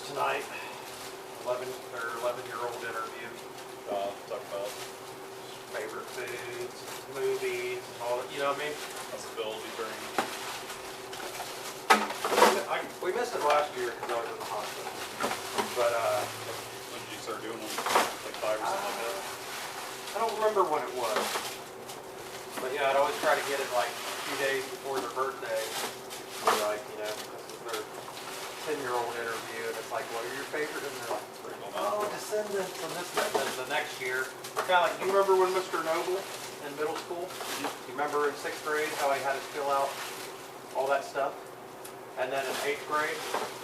tonight. 11-year-old interview. Talk about Favorite foods, movies, all that. You know what I mean? possibility during. We missed it last year because I was in the hospital. But When did you start doing them? Like 5 or something like that? I don't remember when it was. But yeah, I'd always try to get it like 2 days before their birthday. Like, you know, this is their 10-year-old interview, and it's like, what are your favorite? And they're like, oh, Descendants, and this, and then the next year. Kind of like, do you remember when Mr. Noble in middle school? Do you remember in 6th grade how he had us fill out all that stuff? And then in 8th grade,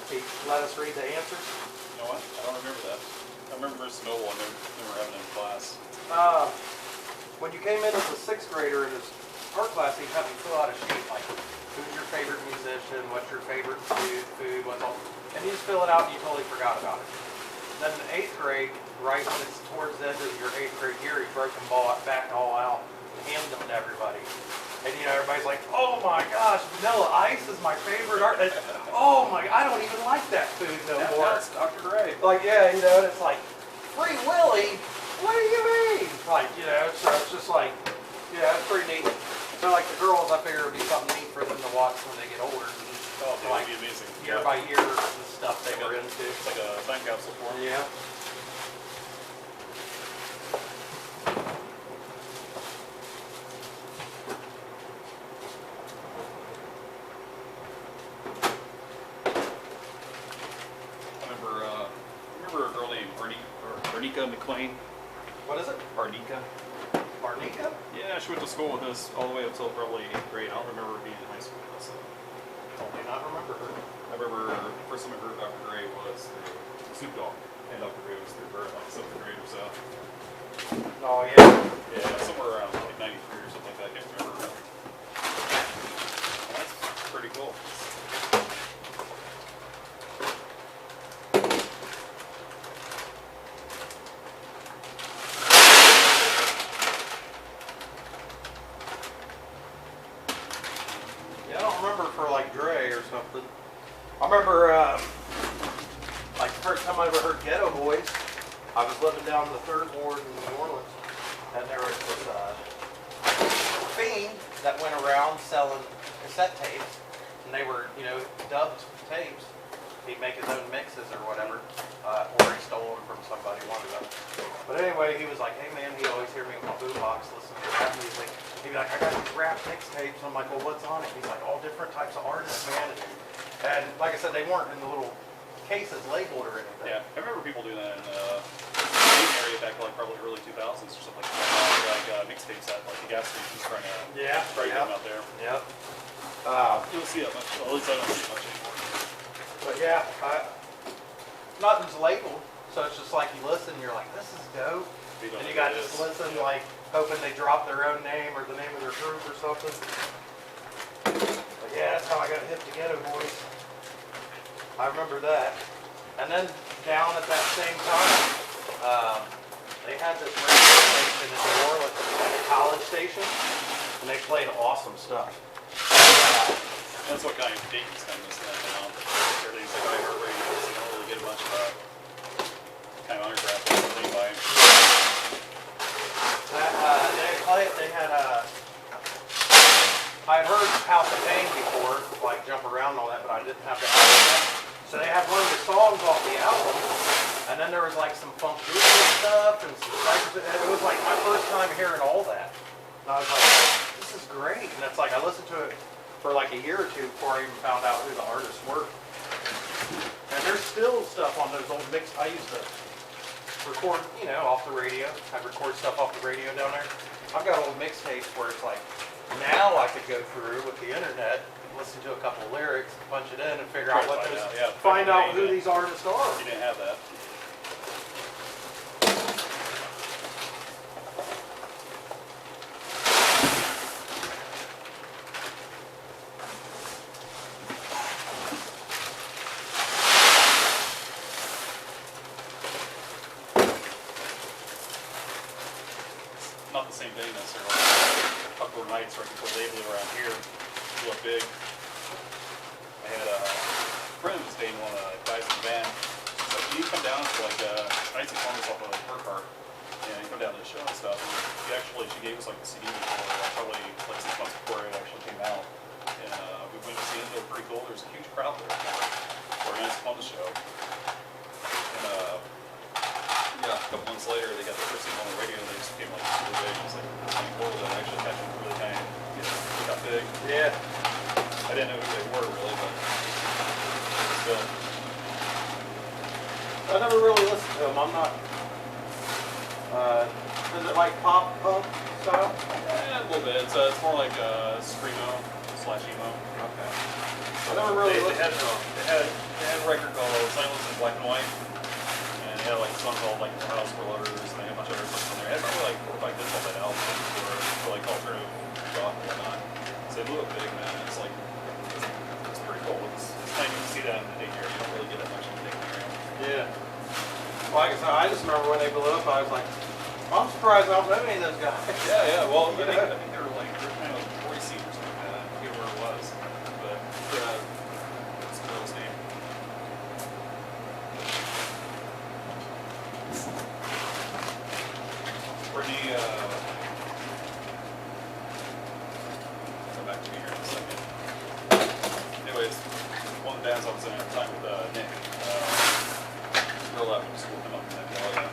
he let us read the answers. You know what? I don't remember that. I remember Mr. Noble when they were having it in class. When you came in as a 6th grader in his art class, he'd have you fill out a sheet like, who's your favorite musician, what's your favorite food, what's all, and you just fill it out and you totally forgot about it. Then in 8th grade, right when it's towards the end of your 8th grade year, he broke them back all out and handed them to everybody. And you know, everybody's like, oh my gosh, vanilla ice is my favorite art. And, oh my, I don't even like that food no more. That's Dr. Gray. Like, yeah, you know, and it's like, Free Willy? What do you mean? Like, you know, so it's just like, yeah, it's pretty neat. So like the girls, I figure it would be something neat for them to watch when they get older. Oh, that Like, would be amazing. Year by year, the stuff they were into. It's like a time capsule for them. Yeah. Remember a girl named Arnica McLean? What is it? Arnica? Arnica? Yeah, she went to school with us all the way up until probably 8th grade. I don't remember her being in high school with us. I do not remember her. I remember the first time I heard Dr. Gray was through Snoop Dogg, and Dr. Gray was through her in like 7th grade or so. Oh, yeah. Yeah, somewhere around like 93 or something like that. I can't remember. Well, that's pretty cool. Yeah, I don't remember for like Dre or something. I remember, like the first time I ever heard Ghetto Boys, I was living down in the 3rd Ward in New Orleans, and there was this fiend that went around selling cassette tapes, and they were, you know, dubbed tapes. He'd make his own mixes or whatever, or he stole them from somebody, one of them. But anyway, he was like, hey man, he'd always hear me with my boombox listening to rap music. He'd be like, I got these rap mixtapes. I'm like, well, what's on it? He's like, all different types of artists, man. And like I said, they weren't in the little cases labeled or anything. Yeah, I remember people doing that in the Dayton area back like probably early 2000s or something like that. Like mixtapes at like the gas stations trying to get them out there. Yep. You don't see that much. Well, at least I don't see it much anymore. But yeah, nothing's labeled, so it's just like you listen, you're like, this is dope. And you got to just listen, like hoping they drop their own name or the name of their group or something. But yeah, that's how I got hip to Ghetto Boys. I remember that. And then down at that same time, they had this radio station in New Orleans, like a college station, and they played awesome stuff. That's what kind of Dayton's kind of missing that now. Everything's like iHeartRadio, so you don't really get a bunch of kind of underground things to by. They had I had heard House of Pain before, like Jump Around and all that, but I didn't have the album yet. So they had one of the songs off the album, and then there was like some funk stuff and some cyphers, and it was like my first time hearing all that. And I was like, this is great. And it's like I listened to it for like a year or two before I even found out who the artists were. And there's still stuff on those old mix. I used to record, you know, off the radio. I'd record stuff off the radio down there. I've got old mixtapes where it's like, now I could go through with the internet, listen to a couple of lyrics, punch it in, and figure out what those, find out who these artists are. You didn't have that. Not the same thing necessarily. A couple of nights right before they blew around here, blew up big. I had a friend who was dating one of the guys in the band, come down to like, I used to farm this off of her car. And he come down to the show and stuff. And she gave us like the CD before, probably like 6 months before it actually came out. And we went to see it. They were pretty cool. There's a huge crowd there for a nice fun show. And yeah, a couple months later, they got the first single on the radio. And they just became like super big. It was like pretty cool that actually had them really kind of got big. Yeah. I didn't know who they were really, but still. I never really listened to them. I'm not. Is it like pop punk style? Yeah, a little bit. It's more like screamo / emo. Okay. I never really listened to them. They had a record called Silence in Black and White, and they had like a song called like The House for Lovers, and they had a bunch of other songs on there. They had probably like 4 or 5 hits on that album for like alternative rock and whatnot. So they blew up big, man. It's like it's pretty cool. It's nice to see that in the Dayton area. You don't really get that much in the Dayton area. Yeah. Well, like I said, I just remember when they blew up, I was like, I'm surprised I don't know any of those guys. Yeah. Well, I think they were like kind of like Boise or something like that. I forget where it was, but what's the girl's name? Brittany. Come back to me here in a second. Anyways, one of the bands I was in at the time with Nick. Girl out from school come up and said, "Oh yeah."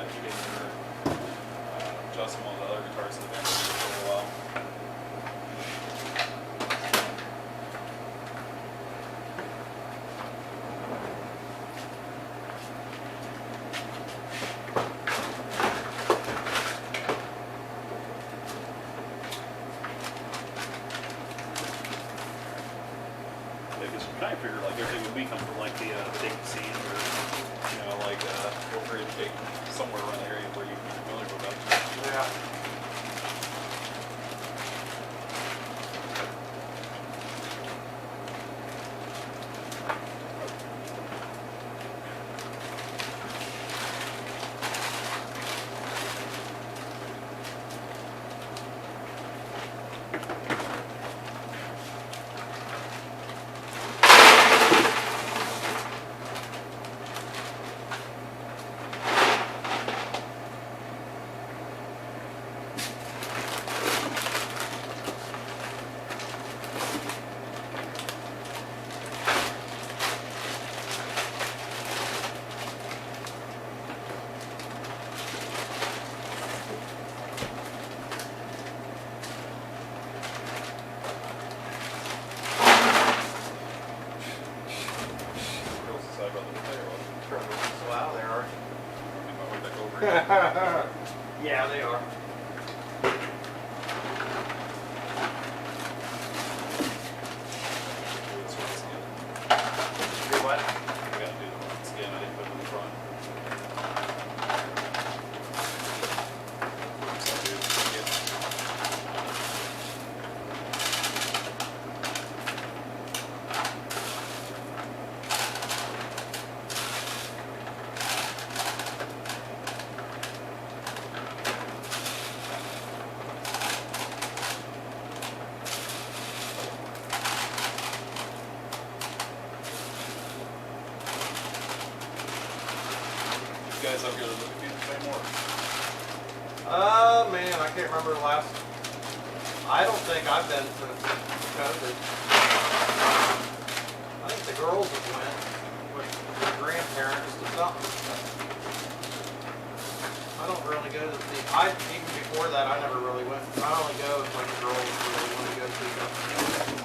He gave her Justin, one of the other guitarists in the band, for a little while. Because you kind of figured like everything would be coming from like the Dayton scene or like over in Dayton, somewhere around the area where you'd be familiar with them. Yeah. Wow, they are. Yeah, they are. Do what? We gotta do the ones again. I didn't put them in the front. So I do again. You guys up here that look at these anymore? Man, I can't remember the last. I don't think I've been since COVID. I think the girls have went with their grandparents to something. I don't really go to the theater. Even before that, I never really went. I only go if like the girls really want to go see something.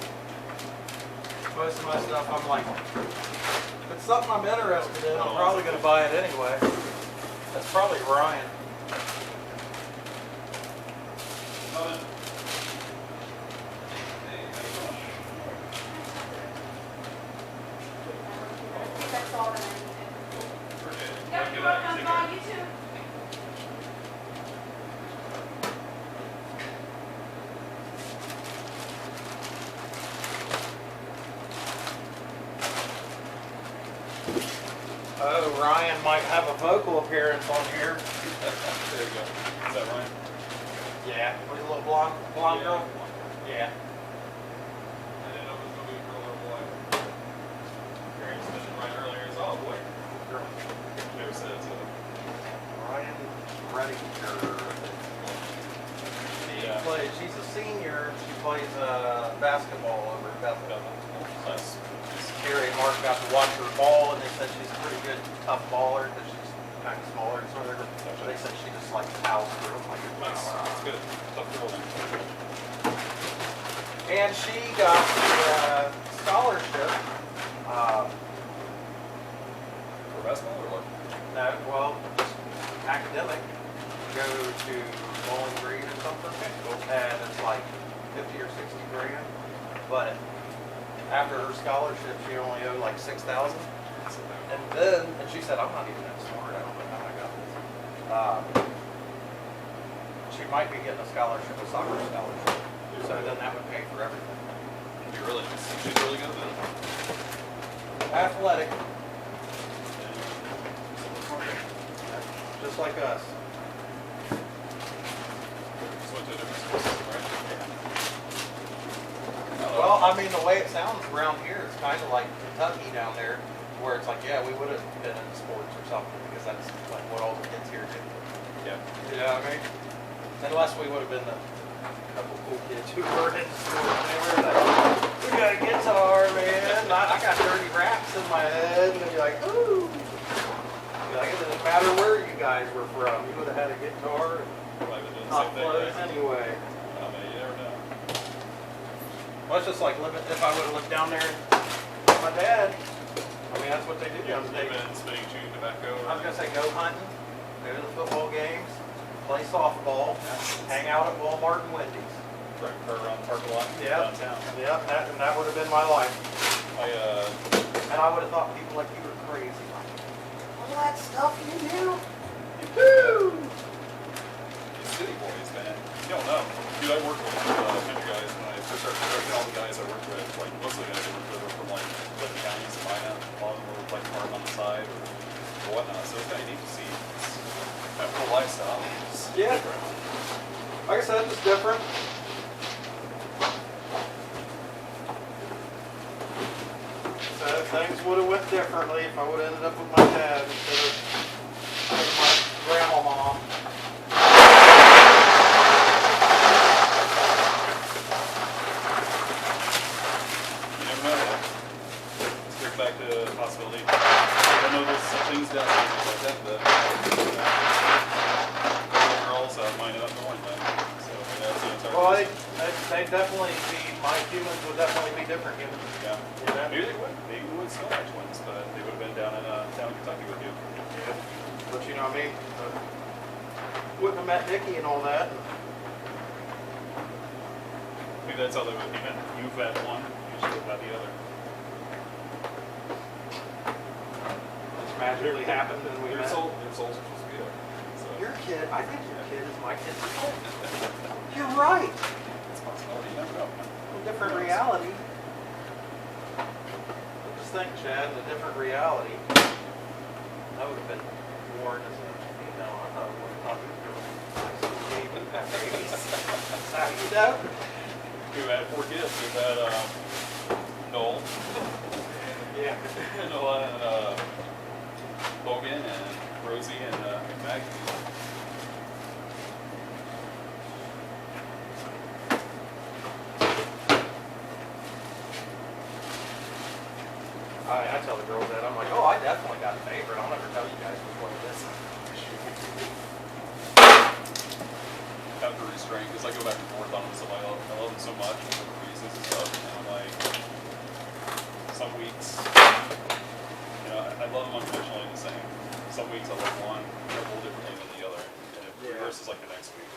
Most of my stuff, I'm like, if it's something I'm interested in, I'm probably going to buy it anyway. That's probably Ryan. Nothing. That's all that I Appreciate it. Yep, Thank you're you. welcome. Take Bye, care. you too. Oh, Ryan might have a vocal appearance on here. There you go. Is that Ryan? Yeah, with a little blonde girl. Yeah. I didn't know it was going to be a girl or a boy. Parents mentioned right earlier, oh boy. Girl. she's a senior. She plays basketball over at Bethel. Nice. Carrie and Mark got to watch her ball, and they said she's a pretty good, tough baller because she's kind of smaller and sort of. They said she just likes house through them. Like, Nice. That's good. Tough girl then. and she got the scholarship. For basketball or what? No, well, just academic. Go to Bowling Green or something, and it's like 50 or 60 grand. But after her scholarship, she only owed like 6,000. And she said, "I'm not even that smart. I don't know how I got this." She might be getting a scholarship, a soccer scholarship. So then that would pay for everything. She's really good then. Athletic, just like us. Just went to a different school system, right? Well, I mean, the way it sounds around here, it's kind of like Kentucky down there, where it's like, yeah, we would have been in sports or something, because that's like what all the kids here do. Yeah. You know what I mean? Unless we would have been the couple cool kids who were in sports. They were like, we got a guitar, man. I got dirty raps in my head. And they'd be like, ooh. Be like, it doesn't matter where you guys were from. You would have had a guitar and Probably been doing the not same thing. clothes Right? anyway. I mean, you never know. Well, it's just like living, if I would have lived down there with my dad. I mean, that's what they did Yeah, down they've there. been spitting, chewing tobacco. I was going to say go hunting, go to the football games, play softball, hang out at Walmart and Wendy's. Right, around the parking lot Yeah. downtown. Yep, and that would have been my life. I And I would have thought people like you were crazy. Like, all that stuff you do? Woo! These city boys, man. You don't know. Dude, I worked with country guys when I first started constructing. All the guys I worked with, like most of the guys I worked with were from like different counties in Minot. A lot of them were like farm on the side or whatnot. So it's kind of neat to see that whole lifestyle. It's Yeah. different. Like I said, it's different. So things would have went differently if I would have ended up with my dad instead of my grandma. You never know. Let's bring back to the possibility. I know there's some things down there like that, but girls might end up going then. So that's the entire Well, reason. they definitely be, my humans would definitely be different humans. Yeah. You know? Maybe they would. Maybe we would still have twins, but they would have been down in Kentucky with you. Yeah. But you know what I mean? Wouldn't have met Nikki and all that. Maybe that's how they would have. You've had one, you should have had the other. Just magically happened and we Your met. souls are supposed to be there. So. Your kid, I think your kid is my kid. You're right. It's a possibility. You never know. A different reality. Just think, Chad, in a different reality. I would have been born as a female. I thought I would have thought you were babies. That's how you know. We've had 4 kids. We've had Noel, Yeah. Noah, and Logan, and Rosie, and Maggie. I tell the girls that. I'm like, oh, I definitely got a favorite. I'll never tell you guys which one it is. Have to restrain because I go back and forth on them. So I love them so much for different reasons and stuff. And I'm like, some weeks, you know, I love them unconditionally the same. Some weeks I love one a little differently than the other, and it reverses like the next week.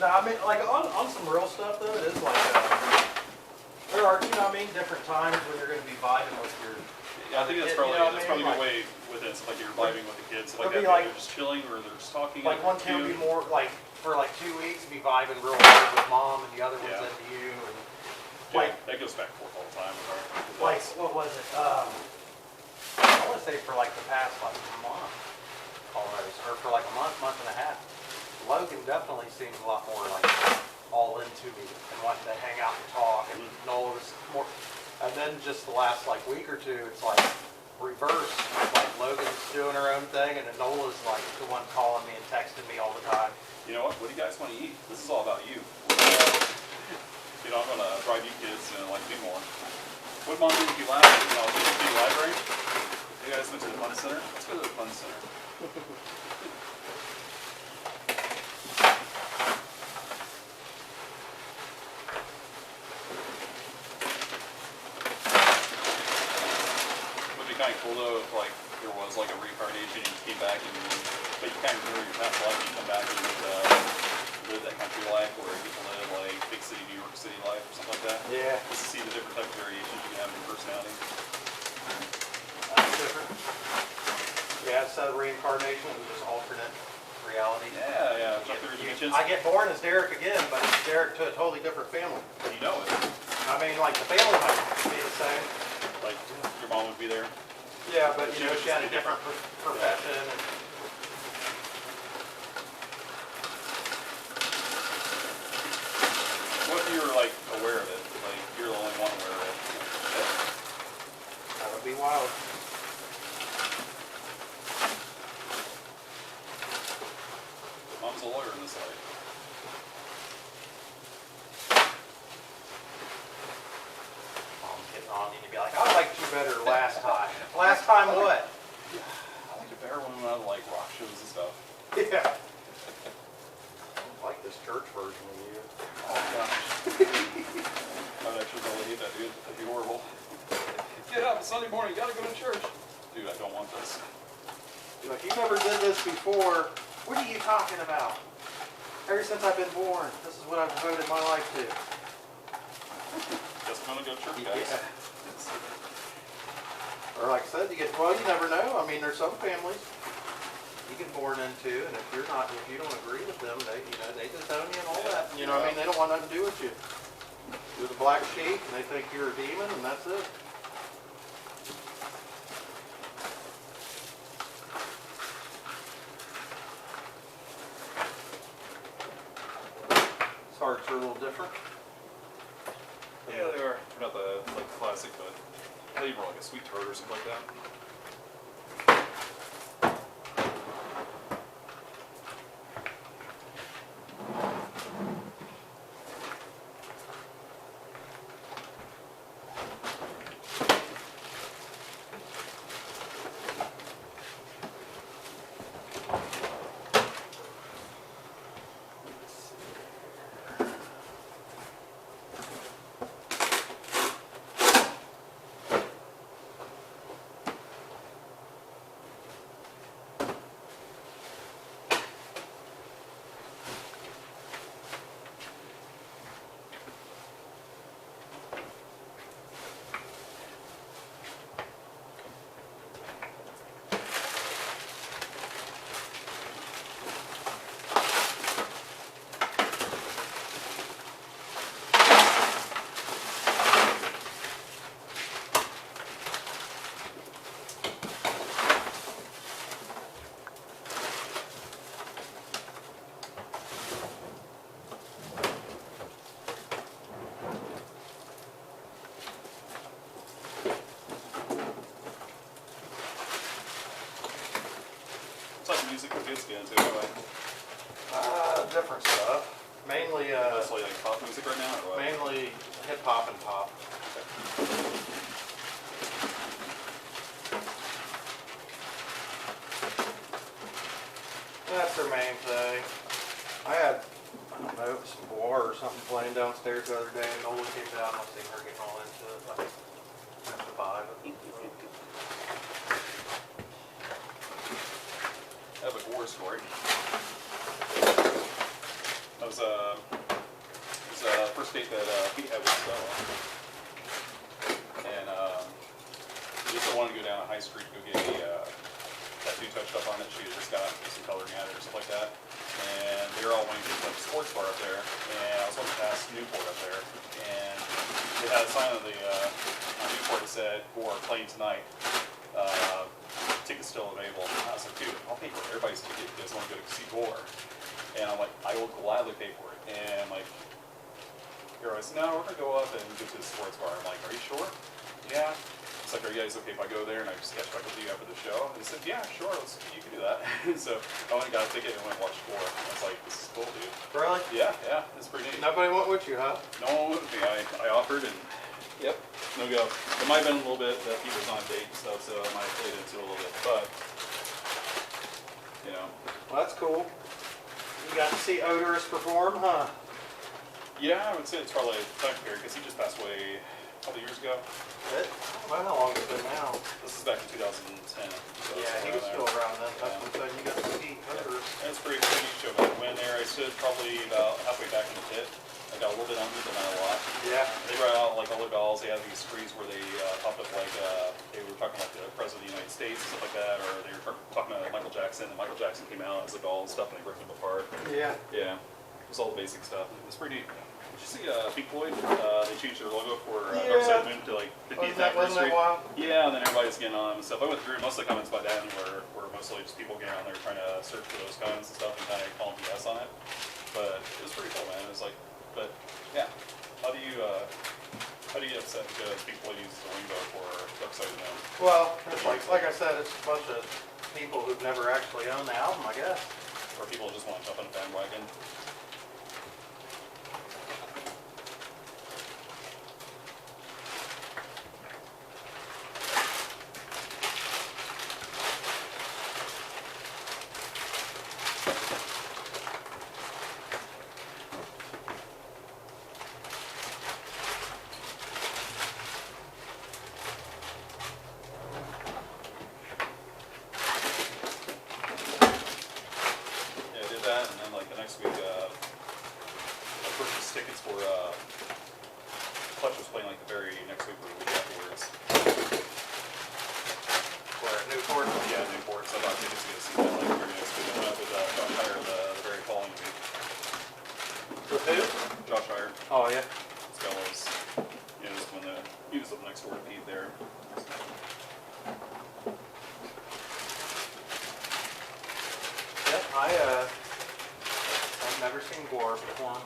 No, I mean, like on some real stuff though, it is like there are, you know what I mean, different times when you're going to be vibing with your. Yeah, I think that's kid, probably you know what I that's mean? probably the Like- way with it. It's like you're vibing with the kids, like It'll that. be like- They're just chilling or they're just talking. Like one cute. kid will be more like for like 2 weeks be vibing real hard with mom, and the other one's Yeah. into you, and Yeah, like that goes back and forth all the time. With our like kids. what was it? I want to say for like the past like month almost, or for like a month and a half. Logan definitely seems a lot more like all into me and wanting to hang out and talk, and Noel was more. And then just the last like week or two, it's like reverse. Like Logan's doing her own thing, and then Nola's like the one calling me and texting me all the time. You know what? What do you guys want to eat? This is all about you. You know, I'm gonna drive you kids and like me more. What mom did you laugh at? You know, Tipp City Library. You guys went to the fun center? Let's go to the fun center. Would be kind of cool though if like there was like a reincarnation and you came back and but you kind of remember your past life and you come back and live that country life where you get to live like big city New York City life or something like that. Yeah. Just to see the different type of variations you can have in your personality. That's different. Yeah, instead of reincarnation, it was just alternate reality. Yeah, jump through dimensions. I get born as Darrick again, but it's Darrick to a totally different family. You know it. I mean, like the family might be the same. Like your mom would be there. Yeah, but you know, she had a different profession. And What if you were like aware of it? Like you're the only one aware of it. that would be wild. Mom's a lawyer in this life. Mom's getting on you and be like, I liked you better last time. Last time what? I like it better when I'm at like rock shows and stuff. Yeah. I don't like this church version of you. Oh gosh. I'd actually really hate that, dude. That'd be horrible. Get up, it's Sunday morning, you gotta go to church. Dude, I don't want this. You're like, you never did this before. What are you talking about? Ever since I've been born, this is what I've devoted my life to. Guess I'm gonna go to church, guys. Yeah. Or like I said, you never know. I mean, there's some families you get born into, and if you don't agree with them, they disown you and all that. You know what I mean? They don't want nothing to do with you. You're the black sheep, and they think you're a demon, and that's it. Hearts are a little different. Yeah, they are. They're not the like classic, but I think more like a sweet tart or something like that. Music for kids get into anyway. Different stuff. Mainly, Mostly like pop music right now, or what? mainly hip hop and pop. That's their main thing. I had, I don't know, some war or something playing downstairs the other day, and Nola came down, I seen her getting all into it. Like, that's the vibe. I have a war story. That was first date that Pete had with Stella. And he just wanted to go down to High Street to go get a tattoo touched up on it. She had just got some coloring at it or something like that. And they were all waiting for the sports bar up there. And I was walking past Newport up there. And they had a sign on the on Newport that said, "For playing tonight. Tickets still available." And I was like, dude, I'll pay for everybody's ticket if you guys want to go to see Gore. And I'm like, I will gladly pay for it. And like, everybody's, no, we're gonna go up and go to the sports bar. I'm like, are you sure? Yeah. It's like, are you guys okay if I go there and I just catch back with you after the show? And he said, yeah, sure, you can do that. So I went and got a ticket and went and watched 4. And I was like, this is cool, dude. Really? Yeah, it's pretty neat. Nobody went with you, huh? No one went with me. I offered and, yep, no go. It might have been a little bit that he was on a date and stuff, so I might have played into it a little bit. But, you know. Well, that's cool. You got to see Odorous perform, huh? Yeah, I would say it's probably a time period because he just passed away a couple years ago. Well, how long has it been now? This is back in 2010. So Yeah, he was still around then. That's what I'm saying. You got to see Odorous. And it's pretty neat show. But I went there, I stood probably about halfway back in the pit. I got a little bit under, but not a lot. Yeah. They brought out like all the dolls. They had these screens where they popped up like they were talking like the President of the United States and stuff like that, or they were talking about Michael Jackson, and Michael Jackson came out as a doll and stuff, and they broke them apart. Yeah. Yeah, it was all the basic stuff. It was pretty neat. Did you see Pink Floyd? They changed their logo for Dark Side of the Moon to like 50th Wasn't anniversary. that wild? Yeah, and then everybody's getting on and stuff. I went through most of the comments by then were mostly just people getting on there trying to search for those comments and stuff and kind of calling BS on it. But it was pretty cool, man. It was like, but yeah, how do you get upset because Pink Floyd uses the rainbow for Dark Side of the Moon? Well, it's like I said, it's a bunch of people who've never actually owned the album, I guess. Or people just want to jump on a bandwagon? Tickets for Clutch was playing like the very next week or the week afterwards. Where at Newport? Yeah, Newport. So I bought tickets to go see that like the very next week. I went up with Josh Hire the very following week. With who? Josh Hire. Oh, yeah. This guy was, he was up next door to Pete there. Yep, I've never seen Gore perform.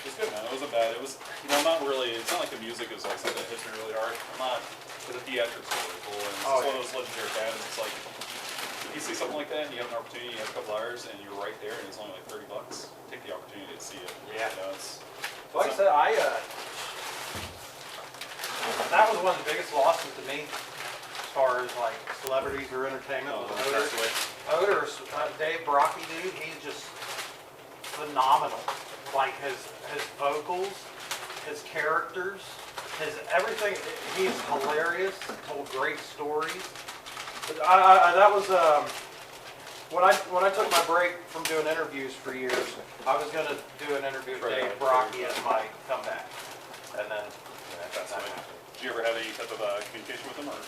It was good, man. It wasn't bad. It was, not really, it's not like the music is like something that hits me really hard. I'm not, the theatrics are really cool. And it's one of those legendary bands. It's like, if you see something like that and you have an opportunity, you have a couple hours and you're right there and it's only like $30, take the opportunity to see it. Yeah. Like I said, that was one of the biggest losses to me as far as like celebrities or entertainment. Odorous, Dave Brocky, dude, he's just phenomenal. Like his vocals, his characters, his everything. He's hilarious. Told great stories. But that was when I took my break from doing interviews for years. I was going to do an interview with Dave Brocky as my comeback, and then that's what happened. Did you ever have any type of communication with him, or?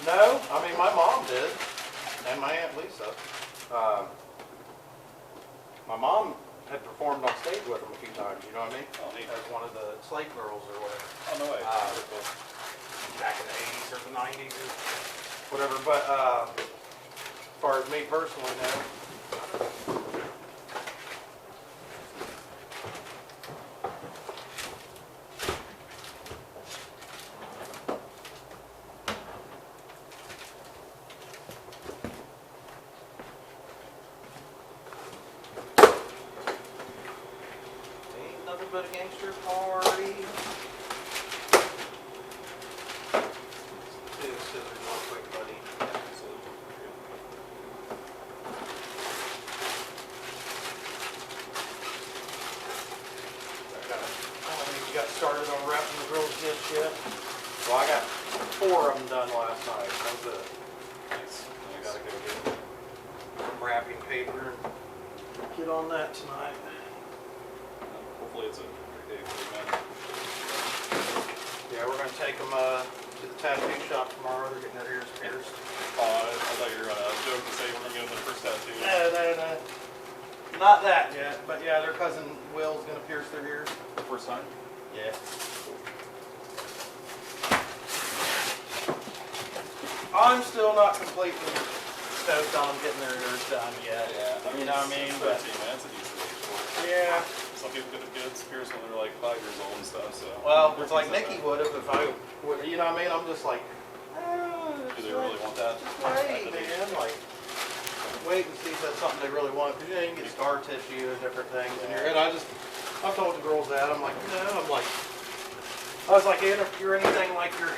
No, I mean my mom did, and my Aunt Lisa. My mom had performed on stage with him a few times, you know what I mean? Oh, neat. As one of the slave girls or whatever. Oh, no way. Back in the 80s or the 90s or whatever. But as far as me personally, no. But a gangster party. Do scissors real quick, buddy. You got started on wrapping the girls' gifts yet? Well, I got 4 of them done last night. That was it. Nice. I gotta go get some wrapping paper and get on that tonight. Hopefully it's a great day for the men. Yeah, we're gonna take them to the tattoo shop tomorrow. They're getting their ears pierced. I thought you were going to joke and say we're going to get them the first tattoo. No. Not that yet, but yeah, their cousin Will's gonna pierce their ears. The first time? Yeah. I'm still not completely stoked on them getting their ears done yet. Yeah. You know what I mean? 13, man. That's a decent age for it. Yeah. Some people get the kids pierced when they're like 5 years old and stuff, so. Well, it's like Nikki would have if I would, you know what I mean? I'm just like, they really want that. Just wait, man. Like, wait and see if that's something they really want. Because you can get scar tissue and different things in your head. I've told the girls that. I'm like, no. I was like, if you're anything like your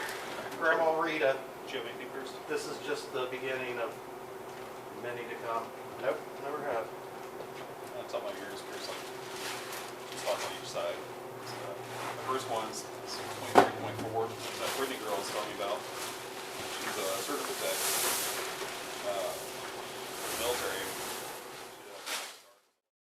Grandma Rita, Do you have anything pierced? this is just the beginning of many to come. Nope, never have. On top of my ears, pierced like spots on each side. So, the first one's 23, 24. That Brittany girl was telling me about. She's a surgical tech.